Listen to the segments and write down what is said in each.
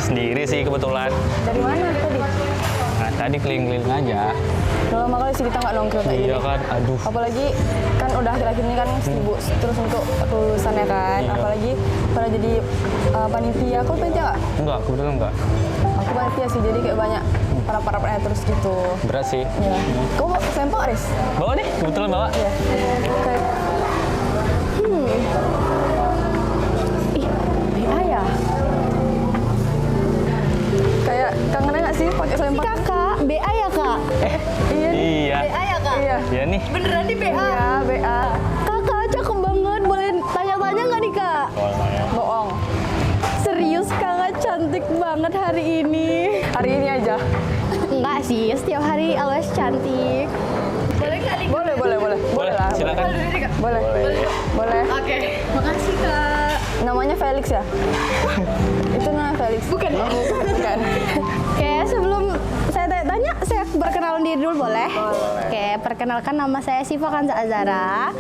Sendiri sih kebetulan. Dari mana tadi? Nah, tadi keliling-keliling aja. Udah lama kali sih kita nggak nongkrong kayak Iya gini. kan, aduh. Apalagi kan udah akhir-akhir ini kan sibuk terus untuk kelulusan ya kan. Iya. Apalagi pada jadi panitia. Kau panitia nggak? Enggak, kebetulan enggak. Aku panitia sih, jadi kayak banyak para terus gitu. Berat sih. Ya. Kau bawa sampel nggak, Riz? Bawa nih, kebetulan bawa. Iya. Kayak, ih, BA ya? Kayak kangen nggak sih pakai selempang? Kakak, BA ya kak? Iya. Iya. BA ya kak? Iya. Iya nih. Beneran di BA? Iya, BA. Kakak cakep banget, boleh tanya-tanya nggak nih kak? Bohong. Serius kakak cantik banget hari ini. Hari ini aja. Enggak sih, setiap hari always cantik. Boleh nggak nih? Boleh. Boleh lah. Silakan. Boleh. Boleh. Oke, makasih kak. Namanya Felix ya? Itu namanya Felix. Bukan ya? Bukan. Oke, sebelum saya tanya, saya perkenalan diri dulu boleh? Oke, perkenalkan nama saya Siva Kanza Azara.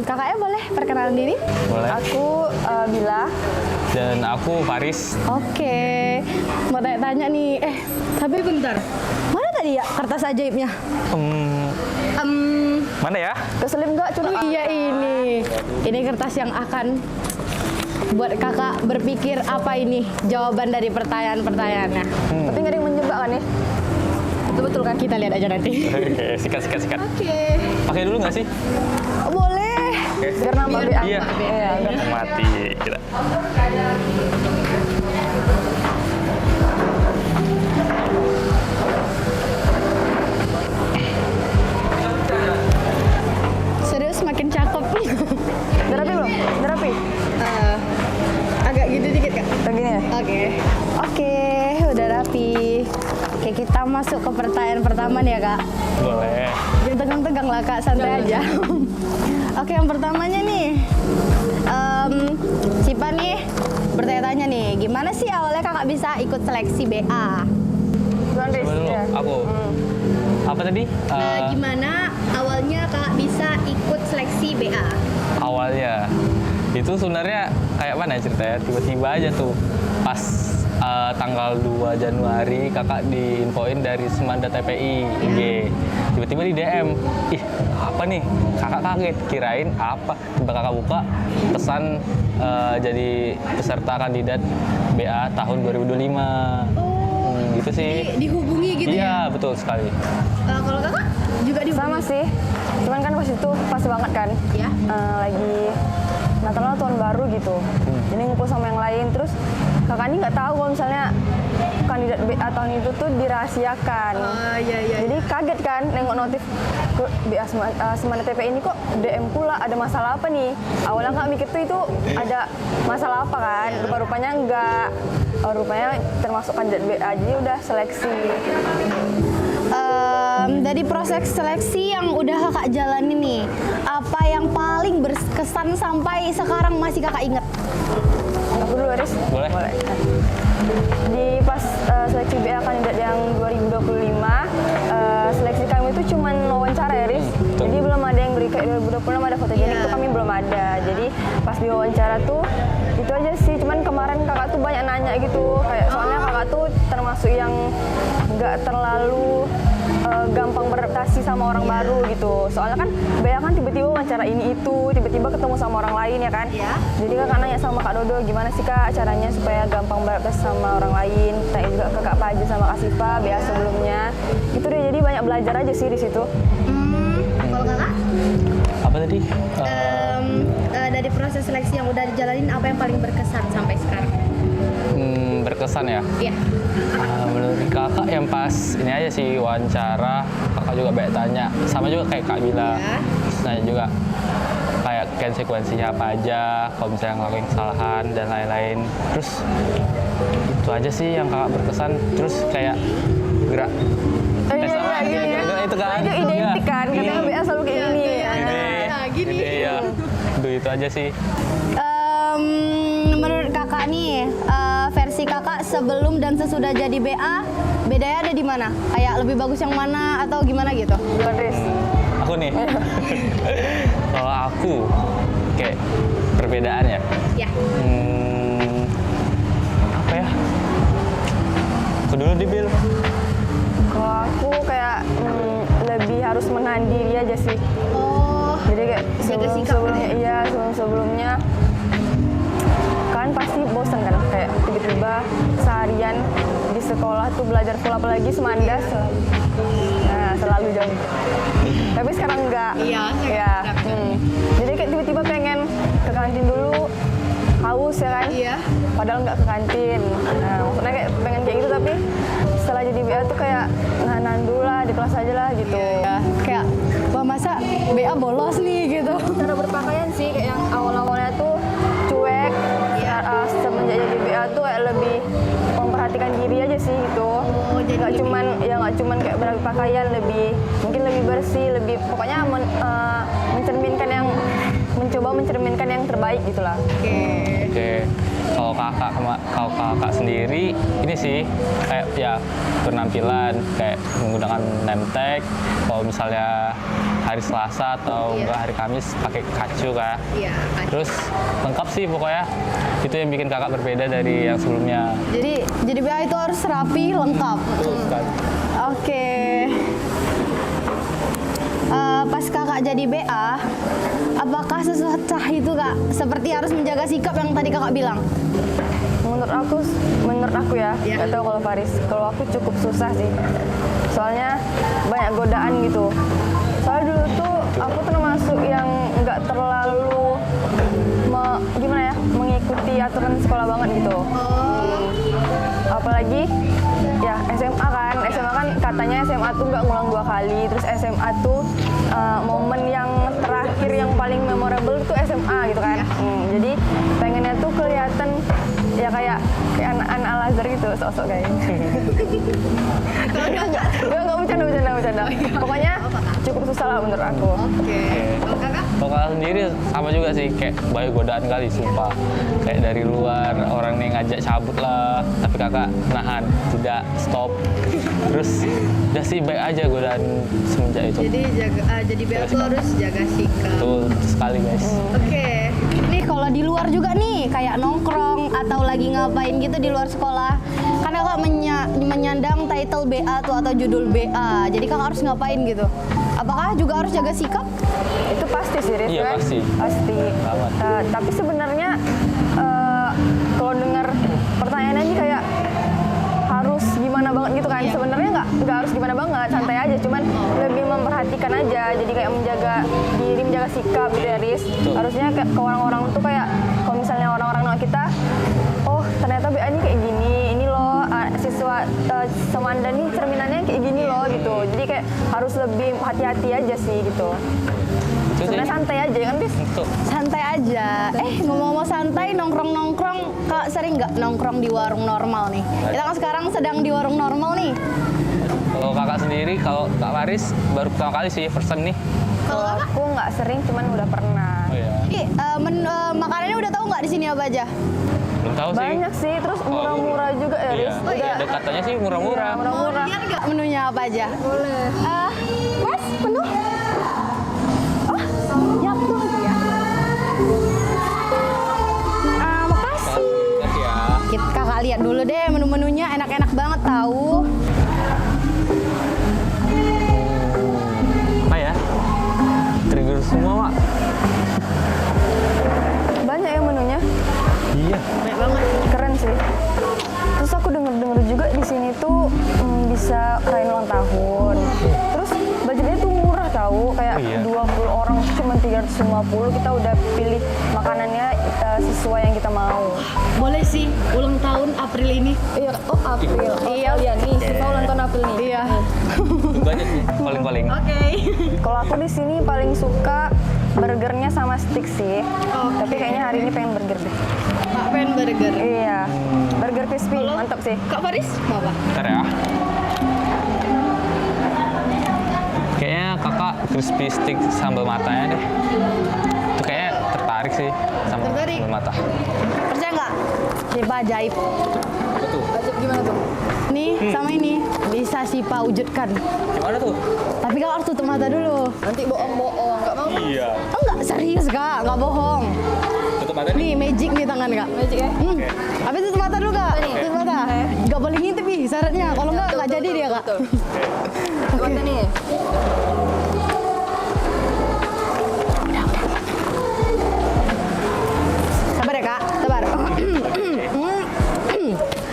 Kakaknya boleh perkenalan diri? Boleh. Aku Bila. Dan aku Faris. Oke, mau tanya nih. Tapi bentar. Mana tadi ya kertas ajaibnya? Mana ya? Keselip nggak? Coba. Oh iya ini. Ini kertas yang akan buat kakak berpikir apa ini jawaban dari pertanyaan-pertanyaannya. Tapi nggak ada yang menjebak kan ya? Betul kan? Kita lihat aja nanti. Oke, sikat. Oke. Pakai dulu nggak sih? Boleh. Biar nambah BA. Iya. Iya. Mati kita. Serius makin cakep. Udah rapi belum? Udah rapi? Agak gitu dikit kak. Kayak gini ya? Oke, udah rapi. Oke, kita masuk ke pertanyaan pertama nih ya kak. Boleh. Jangan tegang-tegang lah kak, santai aja. Oke, yang pertamanya nih, Sipa nih bertanya-tanya nih, gimana sih awalnya kakak bisa ikut seleksi BA? Tuan Riz. Coba dulu. Iya. Aku. Apa tadi? Gimana awalnya kakak bisa ikut seleksi BA? Awalnya itu sebenarnya kayak mana ya ceritanya, tiba-tiba aja tuh pas tanggal 2 Januari kakak diinfoin dari Semanda TPI IG, tiba-tiba di DM, ih apa nih, kakak kaget kirain apa, tiba kakak buka pesan jadi peserta kandidat BA tahun 2025. Gitu sih. Jadi dihubungi gitu Iya, ya? betul sekali. Kalau kakak juga dihubungi? Sama sih. Cuman kan pas itu pas banget kan. Ya. Lagi Natal tahun baru gitu. Jadi ngumpul sama yang lain. Terus kakak ini nggak tahu kalau misalnya kandidat BA tahun itu tuh dirahasiakan. Iya. Jadi kaget kan nengok notif ke BA Semanda TPI ini kok DM pula, ada masalah apa nih? Awalnya nggak mikir tuh itu ada masalah apa kan? Rupa-rupanya enggak. Rupanya termasuk kandidat BA, jadi udah seleksi. Dari proses seleksi yang udah kakak jalani nih, apa yang paling berkesan sampai sekarang masih kakak inget? Aku dulu, Riz? Boleh. Di pas seleksi BA kandidat yang 2025, seleksi kami itu cuma wawancara ya, Riz. Jadi belum ada yang beri, kayak 2026 ada fotogenik tuh kami belum ada. Jadi pas di wawancara tuh itu aja sih. Cuman kemarin kakak tuh banyak nanya gitu, kayak soalnya kakak tuh termasuk yang nggak terlalu gampang beradaptasi sama orang baru gitu. Soalnya kan BA kan tiba-tiba wawancara ini itu, tiba-tiba ketemu sama orang lain ya kan. Jadi kakak nanya sama Kak Dodo, gimana sih Kak caranya supaya gampang beradaptasi sama orang lain. Tanya juga ke Kak Paji sama Kak Sipa BA sebelumnya. Gitu deh, jadi banyak belajar aja sih di situ. Kalau kakak? Apa tadi? Dari proses seleksi yang udah dijalanin, apa yang paling berkesan sampai sekarang? Berkesan ya? Iya. Menurut kakak yang pas ini aja sih wawancara, kakak juga banyak tanya, sama juga kayak Kak Bila, terus nanya juga kayak konsekuensinya apa aja kalau misalnya ngelakuin kesalahan dan lain-lain. Terus itu aja sih yang kakak berkesan. Terus kayak gerak Iya, gini ya. itu kan Itu identik kan, katanya BA selalu kayak gini. Gini. Iya. Itu aja sih. Menurut kakak nih, versi kakak sebelum dan sesudah jadi BA, bedanya ada di mana? Kayak lebih bagus yang mana atau gimana gitu? Bukan, Riz. Aku nih. Kalau aku kayak perbedaan ya. Ya. Apa ya? di Bil? Kalau aku kayak lebih harus menahan diri aja sih. Oh, Jadi kayak jaga sikap sebelumnya, gitu iya sebelumnya kan pasti bosan kan, kayak tiba-tiba seharian di sekolah tuh belajar full, apalagi semanda selalu jam. Tapi sekarang enggak. Iya, Ya. Jadi kayak tiba-tiba pengen ke kantin dulu, haus ya kan? Iya. Padahal nggak ke kantin. Nah, maksudnya kayak pengen kayak gitu, tapi setelah jadi BA tuh kayak nahan dulu lah, di kelas aja lah gitu. ya. Kayak, wah masa BA bolos nih gitu. Cara berpakaian sih kayak yang awal-awalnya tuh cuek. Semenjak jadi BA tuh kayak lebih memperhatikan diri aja sih gitu. jadi nggak lebih- cuman kayak berpakaian, mungkin lebih bersih, lebih pokoknya mencoba mencerminkan yang terbaik gitulah. Oke. Kalau kakak sendiri ini sih kayak ya penampilan kayak menggunakan name tag. Kalau misalnya hari Selasa atau Iya. enggak hari Kamis pakai kacu kak. Iya. Terus lengkap sih pokoknya. Itu yang bikin kakak berbeda dari yang sebelumnya. Jadi BA itu harus rapi, lengkap. Betul sekali. Oke. Pas kakak jadi BA, apakah sesusah itu kak? Seperti harus menjaga sikap yang tadi kakak bilang. Menurut aku ya, Iya. nggak tahu kalau Faris. Kalau aku cukup susah sih. Soalnya banyak godaan gitu. Soalnya dulu tuh aku termasuk yang nggak terlalu gimana ya, mengikuti aturan sekolah banget gitu. Apalagi ya SMA kan katanya SMA tuh nggak ngulang 2 kali. Terus SMA tuh momen yang terakhir yang paling memorable tuh SMA gitu kan. Jadi pengennya tuh kelihatan ya kayak anak-anak Al-Azhar gitu, sok-sok kayak. Enggak bercanda. Pokoknya cukup susah lah menurut aku. Oke. Kalau kakak? Kalau kakak sendiri sama juga sih, kayak banyak godaan kali sumpah. Kayak dari luar orang yang ngajak cabut lah, tapi kakak nahan, tidak stop. Terus udah sih baik aja godaan semenjak itu. Jadi BA tuh harus jaga sikap. Betul sekali guys. Oke. Nih kalau di luar juga nih, kayak nongkrong atau lagi ngapain gitu di luar sekolah. Kan kakak menyandang title BA tuh atau judul BA. Jadi kakak harus ngapain gitu? Apakah juga harus jaga sikap? Itu pasti sih, Riz, Iya, kan? pasti. Banget. Tapi sebenarnya kalau dengar pertanyaannya kayak harus gimana banget gitu kan? Iya. Sebenarnya nggak harus gimana banget, santai aja. Cuman lebih memperhatikan aja. Jadi kayak menjaga diri, menjaga sikap gitu ya, Riz. Betul. Harusnya ke orang-orang tuh kayak kalau misalnya orang-orang nolak kita, oh ternyata BA ini kayak gini, ini loh siswa Semanda nih cerminannya kayak gini loh gitu. Jadi kayak harus lebih hati-hati aja sih gitu. Itu sih. Sebenarnya santai aja kan, Riz? Betul. Santai aja. Ngomong-ngomong santai, nongkrong-nongkrong, kak sering nggak nongkrong di warung normal nih? Kita kan sekarang sedang di warung normal nih. Kalau kakak sendiri, kalau Kak Faris baru pertama kali sih person nih. Kalau kakak? Aku nggak sering, cuman udah pernah. Oh iya. Makanannya udah tahu nggak di sini apa aja? Belum tahu sih. Banyak sih, terus murah-murah juga ya, Iya. Riz. Iya, ada katanya sih murah-murah. Iya, murah-murah. Lihat nggak menunya apa aja? Boleh. Mas, menu? Oh, ya aku lagi ya. Makasih. Makasih ya. Kita kakak lihat dulu deh menu-menunya, enak-enak banget tahu. Apa ya? Trigger semua, Mak. Banyak ya menunya. Iya. Baik banget. Keren sih. Terus aku denger juga di sini tuh bisa rayain ulang tahun. Terus budgetnya tuh murah tahu, kayak Oh, iya. 20 orang cuma 350, kita udah pilih makanannya sesuai yang kita mau. Boleh sih, ulang tahun April ini. Iya, oh April. Iya. Iya nih, Siva ulang tahun April nih. Iya. Banyak sih, paling-paling. Oke. Kalau aku di sini paling suka burgernya sama stick sih. Oke. Tapi kayaknya hari ini pengen burger deh. Pak pengen burger. Iya. Burger crispy, mantap sih. Kak Faris mau apa? Bentar ya. Kayaknya kakak crispy stick sambal matanya deh. Itu kayaknya tertarik sih sama Tertarik? sambal mata. Percaya nggak? Sipa ajaib. Betul. Budget gimana tuh? Nih sama ini bisa Sipa wujudkan. Gimana tuh? Tapi kak harus tutup mata dulu. Nanti bohong-bohong, nggak mau? Iya. Enggak, serius kak, nggak bohong. Tutup mata nih. Nih magic nih tangan kak. Magic ya? Tapi tutup mata dulu kak. nih? Tutup mata. Nggak boleh ngintip nih syaratnya. Kalau Coba nih. Sabar ya kak, sabar.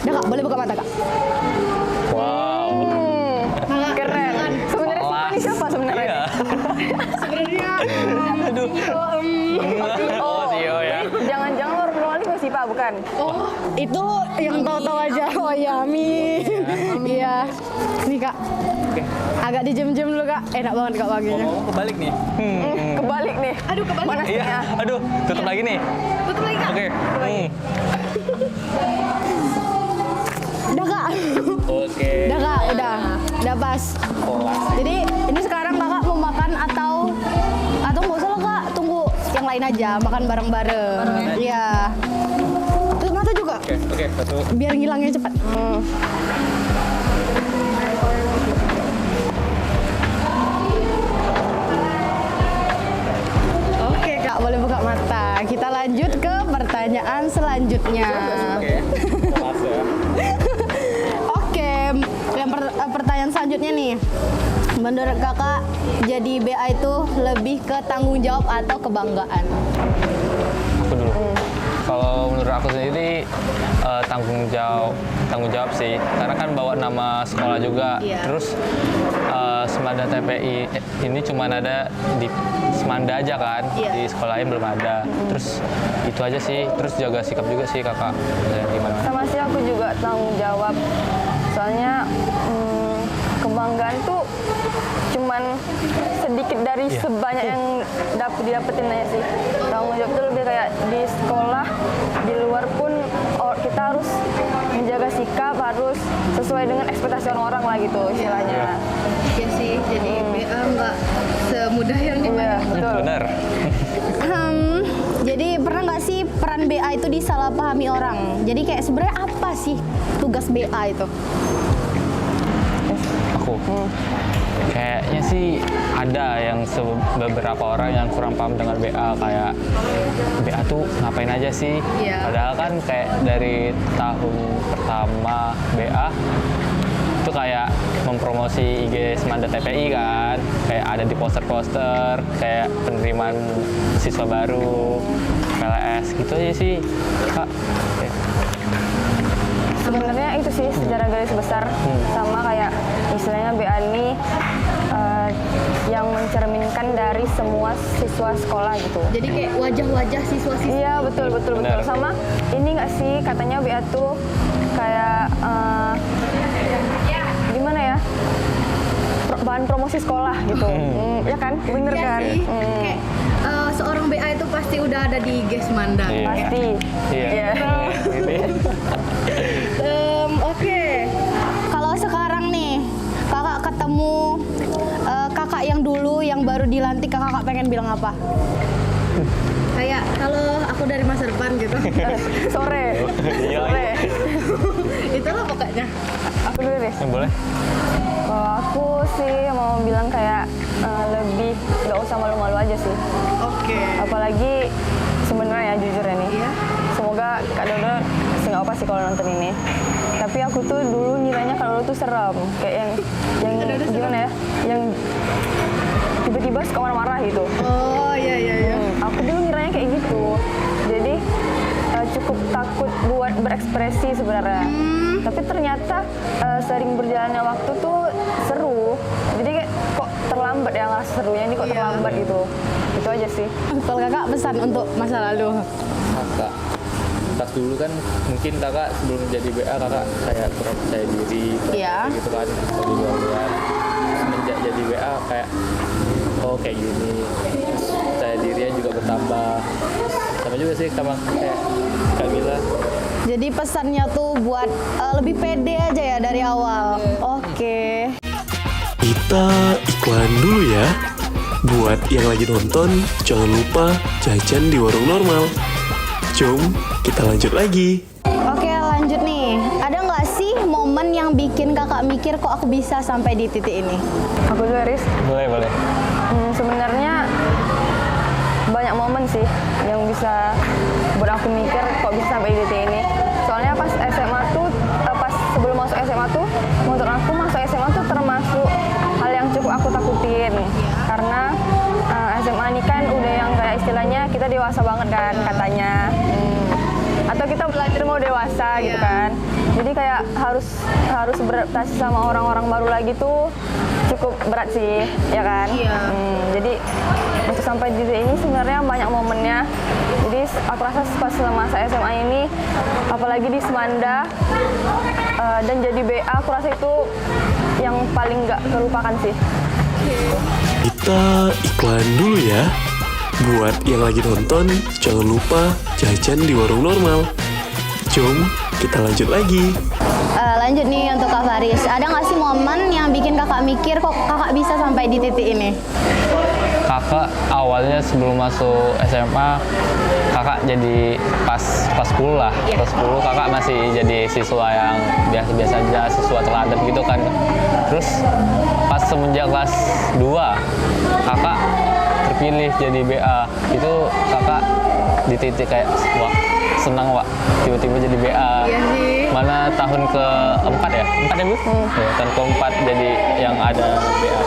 Udah kak, boleh buka mata kak. Wow. Keren. Sebenarnya Sipa ini siapa sebenarnya? Iya. Sebenarnya. Aduh. Oh, Tio ya. Jangan-jangan luar kali nggak Sipa bukan? Oh, itu yang tahu-tahu aja. Oh ya, amin. Iya. Nih kak. Oke. Agak dijem-jem dulu kak. Enak banget kak baginya. Ngomong kebalik nih. Kebalik nih. Aduh kebalik. Mana Iya. sih? Aduh, tutup lagi nih. Tutup lagi kak. Oke. Udah kak. Oke. Udah kak, udah pas. Kelas. Jadi ini sekarang kakak mau makan atau nggak usah lah kak, tunggu yang lain aja, makan bareng-bareng. Iya. Tutup mata juga, Oke, satu. biar ngilangnya cepat. Oke kak, boleh buka mata. Kita lanjut ke pertanyaan selanjutnya. Oke. Kelas ya. Oke, yang pertanyaan selanjutnya nih. Menurut kakak, jadi BA itu lebih ke tanggung jawab atau kebanggaan? Aku dulu. Kalau menurut aku sendiri tanggung jawab sih, karena kan bawa nama sekolah juga. Iya. Terus Semanda TPI ini cuma ada di Semanda aja kan, Iya. di sekolah lain belum ada. Terus itu aja sih. Terus jaga sikap juga sih kakak. Gimana? Sama sih aku juga tanggung jawab. Soalnya kebanggaan tuh cuman sedikit dari Iya. sebanyak yang didapetin aja sih. Tanggung jawab tuh lebih kayak di sekolah, di luar pun kita harus menjaga sikap, harus sesuai dengan ekspektasi orang lah gitu istilahnya. Iya sih, jadi BA nggak semudah yang Iya, betul. Benar. Jadi pernah nggak sih peran BA itu disalahpahami orang? Jadi kayak sebenarnya apa sih tugas BA itu? Aku. Kayaknya sih ada yang beberapa orang yang kurang paham dengan BA, kayak BA tuh ngapain aja sih? Iya. Padahal kan kayak dari tahun pertama BA itu kayak mempromosi IG Semanda TPI kan, kayak ada di poster-poster, kayak penerimaan siswa baru, PLS gitu aja sih, Kak. Oke. Sebenarnya itu sih secara garis besar sama kayak istilahnya BA ini yang mencerminkan dari semua siswa sekolah gitu. Jadi kayak wajah-wajah siswa-siswa. Iya betul Benar. sama ini nggak sih katanya BA tuh kayak gimana ya bahan promosi sekolah gitu. Ya kan bener Iya kan. sih. Kayak seorang BA itu pasti udah ada di Gesmanda. Iya. Pasti. Iya. Ini. Oke. Kalau sekarang nih kakak ketemu kakak yang dulu yang baru dilantik, kakak pengen bilang apa? Kayak kalau aku dari masa depan gitu. Sore. Iya. Sore. Itulah pokoknya. Aku dulu deh. Boleh? Kalau aku sih mau bilang kayak lebih nggak usah malu-malu aja sih. Oke. Apalagi sebenarnya jujur ya nih. Iya. Semoga Kak Dodo nggak apa sih kalau nonton ini. Tapi aku tuh dulu ngiranya Kak Dodo tuh serem, kayak yang gimana ya, yang tiba-tiba suka marah-marah gitu. Oh iya. Aku dulu ngiranya kayak gitu. Jadi cukup takut buat berekspresi sebenarnya. Tapi ternyata sering berjalannya waktu tuh seru. Jadi kayak kok terlambat ya nggak serunya ini kok Iya. terlambat gitu. Itu aja sih. Kalau kakak pesan untuk masa lalu. Kakak pas dulu kan mungkin kakak sebelum jadi BA kakak kayak kurang percaya diri Iya. gitu kan dari luar. Semenjak jadi BA kayak oh kayak gini, terus percaya dirinya juga bertambah. Sama juga sih sama kayak Kak Mila. Jadi pesannya tuh buat lebih pede aja ya dari awal. Oke. Kita iklan dulu ya. Buat yang lagi nonton, jangan lupa jajan di warung normal. Jom, kita lanjut lagi. Oke, lanjut nih. Ada nggak sih momen yang bikin kakak mikir kok aku bisa sampai di titik ini? Aku dulu Riz. Boleh. Sebenarnya banyak momen sih yang bisa buat aku mikir kok bisa sampai di titik ini. Soalnya pas SMA tuh, pas sebelum masuk SMA tuh, menurut aku masuk SMA tuh dewasa banget kan katanya. Atau kita belajar mau dewasa gitu kan. Jadi kayak harus beradaptasi sama orang-orang baru lagi tuh cukup berat sih, ya kan? Jadi untuk sampai di titik ini sebenarnya banyak momennya. Jadi aku rasa pas masa SMA ini, apalagi di Semanda dan jadi BA, aku rasa itu yang paling nggak terlupakan sih. Kita iklan dulu ya. Buat yang lagi nonton, jangan lupa jajan di warung normal. Jom, kita lanjut lagi. Lanjut nih untuk Kak Faris. Ada nggak sih momen yang bikin kakak mikir kok kakak bisa sampai di titik ini? Kakak awalnya sebelum masuk SMA, kakak jadi pas kelas 10 lah. Kelas 10 kakak masih jadi siswa yang biasa-biasa aja, siswa teladan gitu kan. Terus pas semenjak kelas 2, kakak terpilih jadi BA. Itu kakak di titik kayak, wah senang wak, tiba-tiba jadi BA. Mana tahun keempat ya? 4 ya Bu? Ya, tahun keempat jadi yang ada BA.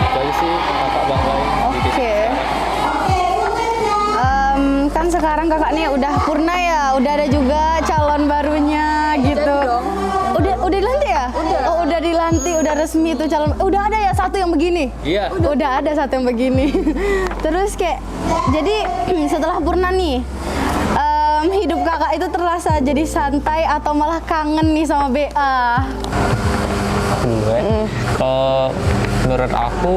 Itu aja sih kakak banggain. Oke. Kan sekarang kakak nih udah purna ya, udah ada juga calon barunya gitu. Udah dilantik ya? Oh udah dilantik, udah resmi tuh calon. Udah ada ya satu yang begini? Iya. Udah ada satu yang begini. Terus kayak, jadi setelah purna nih, hidup kakak itu terasa jadi santai atau malah kangen nih sama BA? Kalau menurut aku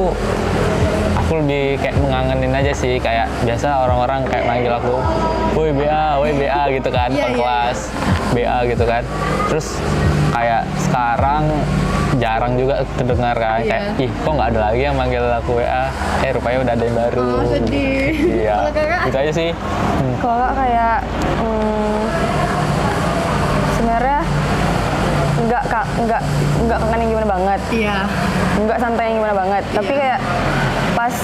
lebih kayak mengangenin aja sih, kayak biasa orang-orang kayak manggil aku, woi BA gitu kan, kelas BA gitu kan. Terus kayak sekarang jarang juga terdengar kan, kayak ih kok nggak ada lagi yang manggil aku WA, rupanya udah ada yang baru. Sedih. Iya, itu aja sih. Kalau Kak kayak sebenarnya nggak kangen yang gimana banget. Iya. Nggak santai yang gimana banget. Tapi kayak pas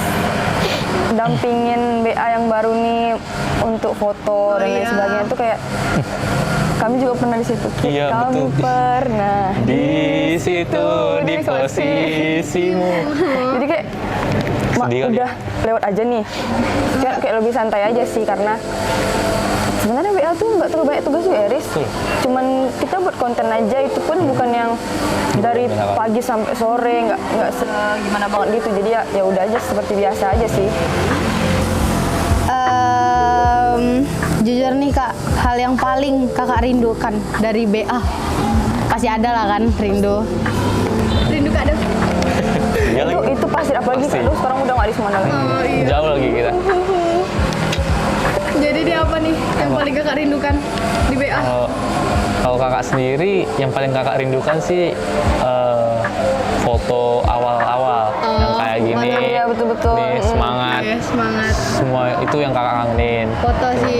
dampingin BA yang baru nih untuk foto dan lain sebagainya tuh kayak kami juga pernah di situ. Iya, Kami betul. pernah Di situ di posisimu. Jadi kayak Sedih kali udah lewat aja nih. Kayak lebih santai aja sih karena sebenarnya BA tuh nggak terlalu banyak tugas juga, Eris. Cuman kita buat konten aja, itu pun bukan yang dari pagi sampai sore, nggak gimana banget gitu. Jadi ya udah aja seperti biasa aja sih. Jujur nih Kak, hal yang paling kakak rindukan dari BA, pasti ada lah kan rindu. Rindu Kak Dev. Iya lagi. Itu pasti, apalagi Pasti. lu sekarang udah nggak di Semanda lagi. Jauh lagi kita. Jadi dia apa nih yang paling kakak rindukan di BA? Kalau kakak sendiri, yang paling kakak rindukan sih foto awal-awal yang kayak gini. Iya, betul-betul. Nih semangat. Semangat. Semua itu yang kakak kangenin. Foto sih.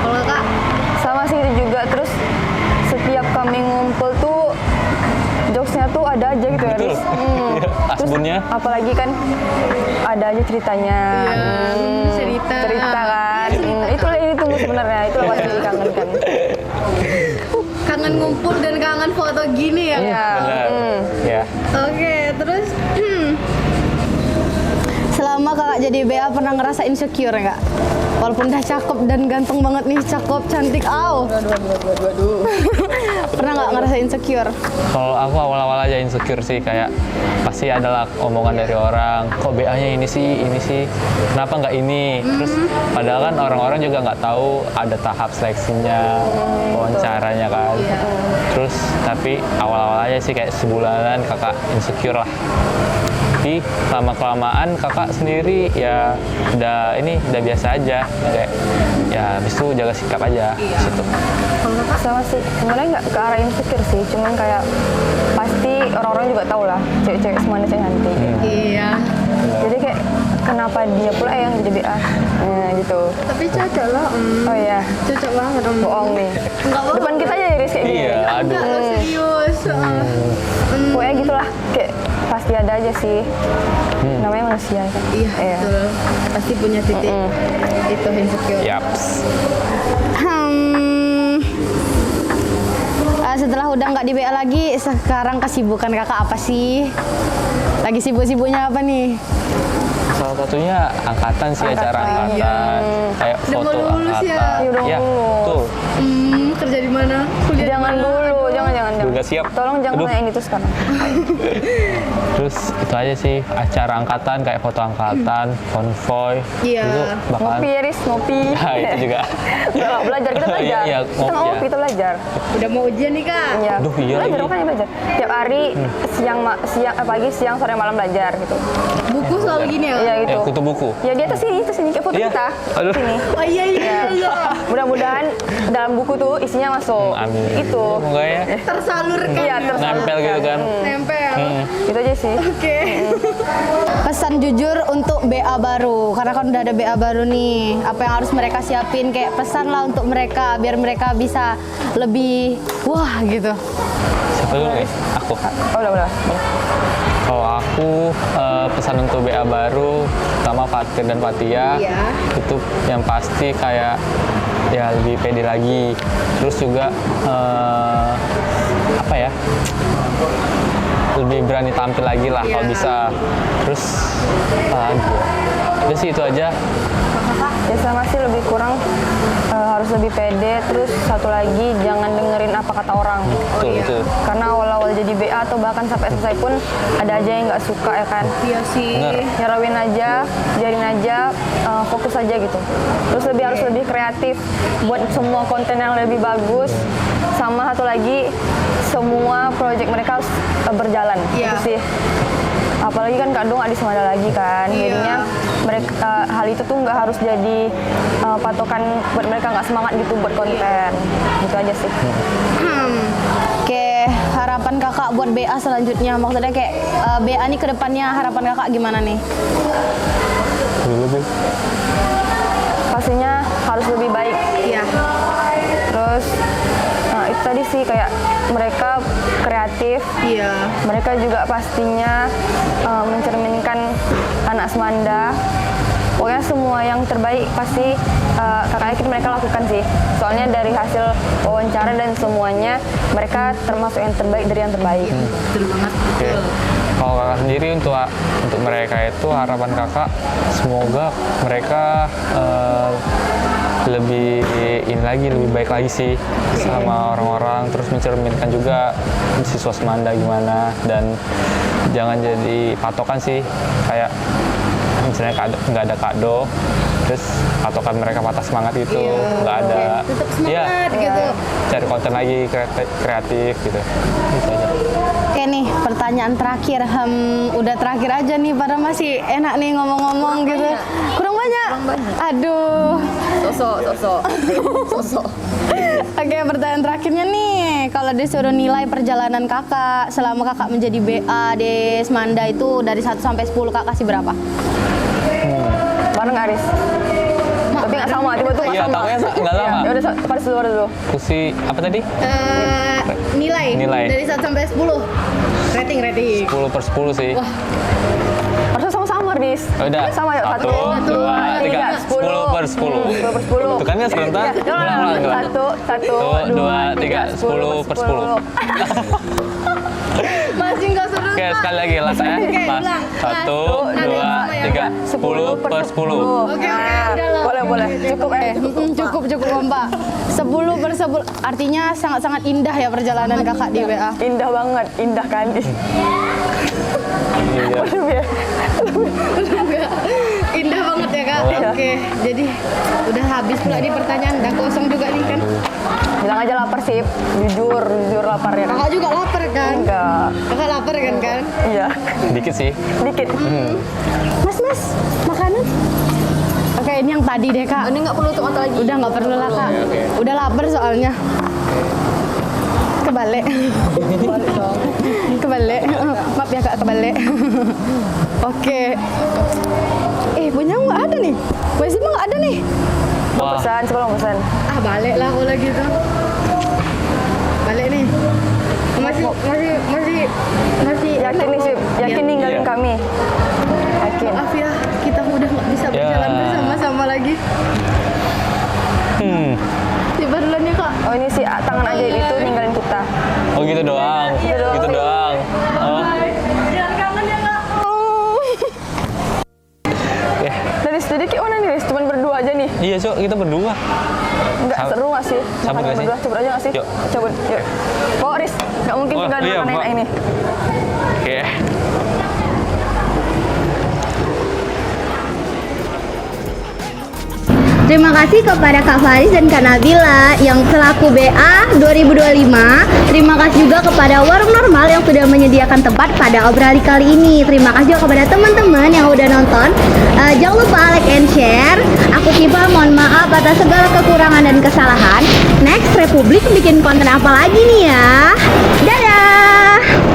Kalau Kak? Sama sih itu juga. Terus setiap kami ngumpul tuh jokesnya tuh ada aja gitu ya, Riz. Terus Asbunnya. apalagi kan ada aja ceritanya. Cerita kan. Itulah yang ditunggu sebenarnya. Itulah pasti dikangenkan. Kangen ngumpul dan kangen foto gini ya? Benar. Ya. Oke, terus selama kakak jadi BA pernah ngerasa insecure nggak? Walaupun udah cakep dan ganteng banget nih, cakep, cantik, pernah nggak ngerasa insecure? Kalau aku awal-awal aja insecure sih, kayak pasti adalah omongan dari orang, kok BA-nya ini sih, kenapa nggak ini? Terus padahal kan orang-orang juga nggak tahu ada tahap seleksinya, wawancaranya kan. Terus tapi awal-awal aja sih kayak sebulanan kakak insecure lah. Tapi lama-kelamaan kakak sendiri ya udah biasa aja, kayak ya habis itu jaga sikap aja situ. Sama sih, sebenarnya nggak ke arah insecure sih, cuman kayak pasti orang-orang juga tahu lah cewek-cewek semuanya cantik. Iya. Jadi kayak kenapa dia pula yang jadi BA gitu. Tapi cocok loh. Oh iya, Cocok banget om. bohong nih. Enggak bohong. Depan kita aja Iris kayak gini. Iya, aduh. Enggak lo serius. Pokoknya gitulah, kayak pasti ada aja sih. Namanya manusia kan. Iya, betul. Pasti punya titik itu insecure. Yaps. setelah udah nggak di BA lagi, sekarang kesibukan kakak apa sih? Lagi sibuk-sibuknya apa nih? Salah satunya angkatan sih, acara angkatan. Kayak Udah foto mau lulus ya? angkatan. Udah mau Ya, lulus. tuh. Kerja di mana? Kuliah Jangan dulu, jangan. Udah siap. Tolong jangan Aduh. nanyain itu sekarang. Terus itu aja sih, acara angkatan kayak foto angkatan, konvoy. Iya. Itu bakalan Ngopi ya, Riz, ngopi. Ya, itu juga. Udah, belajar, kita belajar. Iya, Kita ngopi nggak ya. ngopi, kita belajar. Udah mau ujian nih kak. Iya. Aduh, iya Belajar, lagi. makanya belajar. Tiap hari pagi, siang, sore, malam belajar gitu. Buku selalu gini ya? Iya Ya, gitu. kutu buku. Ya di atas sini, itu sini kayak foto Iya. kita. Aduh. Sini. Oh iya. Ya. Mudah-mudahan dalam buku tuh isinya masuk. Amin. Itu. Semoga ya. Tersalurkan. Iya, tersalurkan. Nempel gitu kan. Nempel. Itu aja sih. Oke. Pesan jujur untuk BA baru, karena kan udah ada BA baru nih. Apa yang harus mereka siapin? Kayak pesan lah untuk mereka, biar mereka bisa lebih wah gitu. Siapa dulu nih? Aku. Oh, udah. Kalau aku pesan untuk BA baru, pertama Fatir dan Fatia, Iya. itu yang pasti kayak ya lebih pede lagi. Terus juga apa ya? Lebih berani tampil lagi lah kalau Iya. bisa. Terus apa lagi ya? Udah sih itu aja. Ya sama sih lebih kurang harus lebih pede. Terus satu lagi jangan dengerin apa kata orang. Betul, betul. Karena awal-awal jadi BA atau bahkan sampai selesai pun ada aja yang nggak suka ya kan. Iya sih. Bener. Nyerowin aja, biarin aja, fokus aja gitu. Terus harus lebih kreatif buat semua konten yang lebih bagus. Sama satu lagi, semua proyek mereka harus berjalan. Iya. Itu sih. Apalagi kan Kak Dong ada Semada lagi kan, Iya. jadinya mereka hal itu tuh nggak harus jadi patokan buat mereka nggak semangat gitu buat konten. Gitu aja sih. Oke, harapan kakak buat BA selanjutnya, maksudnya kayak BA nih ke depannya harapan kakak gimana nih? Dulu tuh. Pastinya harus lebih baik. Iya. Terus itu tadi sih kayak mereka kreatif. Iya. Mereka juga pastinya mencerminkan anak Semanda. Pokoknya semua yang terbaik pasti kakak yakin mereka lakukan sih. Soalnya dari hasil wawancara dan semuanya mereka termasuk yang terbaik dari yang terbaik. Betul banget. Oke. Kalau kakak sendiri untuk mereka itu harapan kakak semoga mereka lebih ini lagi, lebih baik lagi sih sama orang-orang, terus mencerminkan juga siswa Semanda gimana, dan jangan jadi patokan sih kayak misalnya nggak ada kado, terus patokan mereka patah semangat itu nggak ada. Tetap semangat Iya, gitu. cari konten lagi kreatif gitu. Gitu aja. Oke nih, pertanyaan terakhir. Udah terakhir aja nih, pada masih enak nih ngomong-ngomong gitu. Kurang banyak. Aduh. Sosok. Oke, pertanyaan terakhirnya nih. Kalau disuruh nilai perjalanan kakak selama kakak menjadi BA di Semanda itu dari 1 sampai 10, kakak kasih berapa? Bareng Aris. Tapi nggak sama, tiba-tiba nggak Iya, sama. takutnya nggak sama. Ya udah, Paris dulu. Kursi apa tadi? Nilai. Nilai. Dari 1 sampai 10. Rating. 10/10 sih. Harusnya sama-sama, Riz. Udah. Sama yuk, 1, 2, 3, 10/10. 10/10. Itu kan ya serentak. Ulang-ulang. 1, 2, 3, 10/10. Masih nggak seru. Oke, sekali lagi lah saya. Oke, Mas. ulang. 1, 2, 3, 10/10. Oke, udahlah. Boleh. Cukup. Cukup Mbak. 10/10 artinya sangat-sangat indah ya perjalanan kakak di WA. Indah banget, indah kan. Iya. Indah banget ya kak. Iya. Oke, jadi udah habis pula nih pertanyaan, udah kosong juga nih kan. Bilang aja lapar sih, jujur lapar ya kan. Kakak juga lapar kan? Enggak. Kakak lapar kan? Iya, Dikit sih. dikit. Mas, makanan? Oke, ini yang tadi deh kak. Ini nggak perlu tutup mata lagi. Udah nggak perlu lah kak. Udah lapar soalnya. Kebalik. Kebalik. Maaf ya kak, kebalik. Oke. Punya nggak ada nih. Wes emang nggak ada nih. Wah, Pesan, sebelum pesan. Ah balik lah kalau gitu. Balik nih. Masih Yakin nih sih, yakin Ya. ninggalin Iya. kami. Yakin. Maaf ya, kita udah nggak bisa Ya. berjalan bersama-sama lagi. hmm. Coba duluan ya kak. Oh ini sih tangan ajaib itu ninggalin kita. gitu doang. Gitu doang. Oh. Dari kayak mana nih, Riz? Cuman berdua aja nih. Iya, Cok, kita berdua. Enggak Cabut. seru nggak sih? Cabut Makan nggak sih? berdua, cabut aja nggak sih? Yuk. Cabut, yuk. Oh, Riz, nggak mungkin Oh, tinggal iya, makan Pak. enak ini. Oke. Terima kasih kepada Kak Faris dan Kak Nabila yang selaku BA 2025. Terima kasih juga kepada Warung Normal yang sudah menyediakan tempat pada obrali kali ini. Terima kasih juga kepada teman-teman yang udah nonton. Jangan lupa like and share. Aku Siva, mohon maaf atas segala kekurangan dan kesalahan. Next, Republik bikin konten apa lagi nih ya? Dadah!